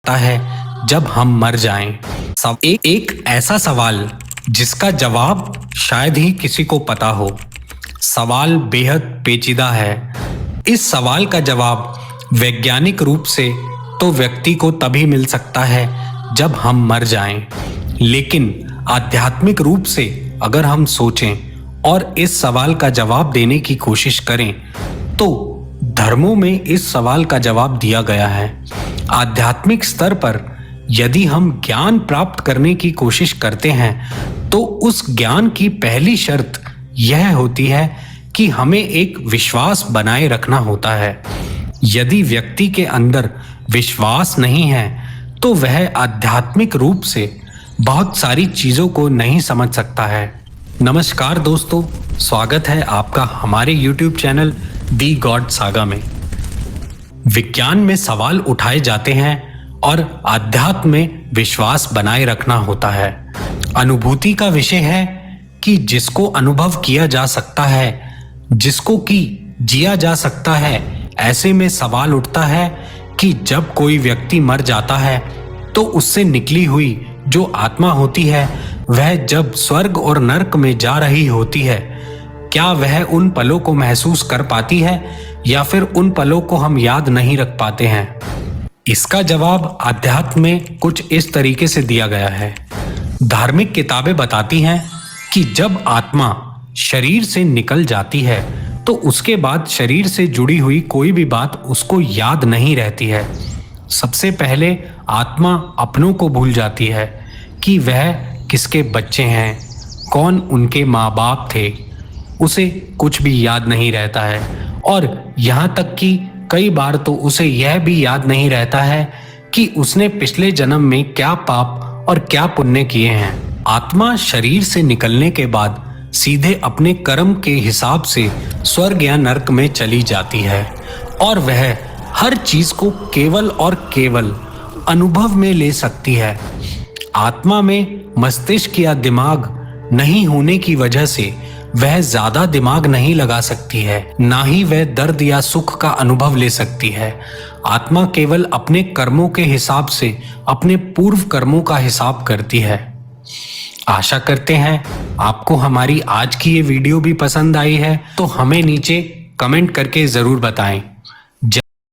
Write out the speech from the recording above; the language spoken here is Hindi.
होता है जब हम मर जाएं। एक ऐसा सवाल जिसका जवाब शायद ही किसी को पता हो। सवाल बेहद पेचीदा है। इस सवाल का जवाब वैज्ञानिक रूप से तो व्यक्ति को तभी मिल सकता है जब हम मर जाएं, लेकिन आध्यात्मिक रूप से अगर हम सोचें और इस सवाल का जवाब देने की कोशिश करें तो धर्मों में इस सवाल का जवाब दिया गया है। आध्यात्मिक स्तर पर यदि हम ज्ञान प्राप्त करने की कोशिश करते हैं तो उस ज्ञान की पहली शर्त यह होती है कि हमें एक विश्वास बनाए रखना होता है। यदि व्यक्ति के अंदर विश्वास नहीं है तो वह आध्यात्मिक रूप से बहुत सारी चीजों को नहीं समझ सकता है। नमस्कार दोस्तों, स्वागत है आपका हमारे YouTube चैनल दी गॉड सागा में। विज्ञान में सवाल उठाए जाते हैं और अध्यात्म में विश्वास बनाए रखना होता है। अनुभूति का विषय है कि जिसको अनुभव किया जा सकता है, जिसको कि जिया जा सकता है। ऐसे में सवाल उठता है कि जब कोई व्यक्ति मर जाता है तो उससे निकली हुई जो आत्मा होती है वह जब स्वर्ग और नरक में जा रही होती है, क्या वह उन पलों को महसूस कर पाती है या फिर उन पलों को हम याद नहीं रख पाते हैं? इसका जवाब अध्यात्म में कुछ इस तरीके से दिया गया है। धार्मिक किताबें बताती हैं कि जब आत्मा शरीर से निकल जाती है तो उसके बाद शरीर से जुड़ी हुई कोई भी बात उसको याद नहीं रहती है। सबसे पहले आत्मा अपनों को भूल जाती है कि वह किसके बच्चे हैं, कौन उनके माँ बाप थे, उसे कुछ भी याद नहीं रहता है। और यहाँ तक कि कई बार तो उसे यह भी याद नहीं रहता है कि उसने पिछले जन्म में क्या पाप और क्या पुण्य किए हैं। आत्मा शरीर से निकलने के बाद सीधे अपने कर्म के हिसाब से स्वर्ग या नरक में चली जाती है और वह हर चीज को केवल और केवल अनुभव में ले सकती है। आत्मा में मस्तिष्क या दिमाग नहीं होने की वजह से वह ज्यादा दिमाग नहीं लगा सकती है, ना ही वह दर्द या सुख का अनुभव ले सकती है। आत्मा केवल अपने कर्मों के हिसाब से अपने पूर्व कर्मों का हिसाब करती है। आशा करते हैं आपको हमारी आज की ये वीडियो भी पसंद आई है, तो हमें नीचे कमेंट करके जरूर बताएं।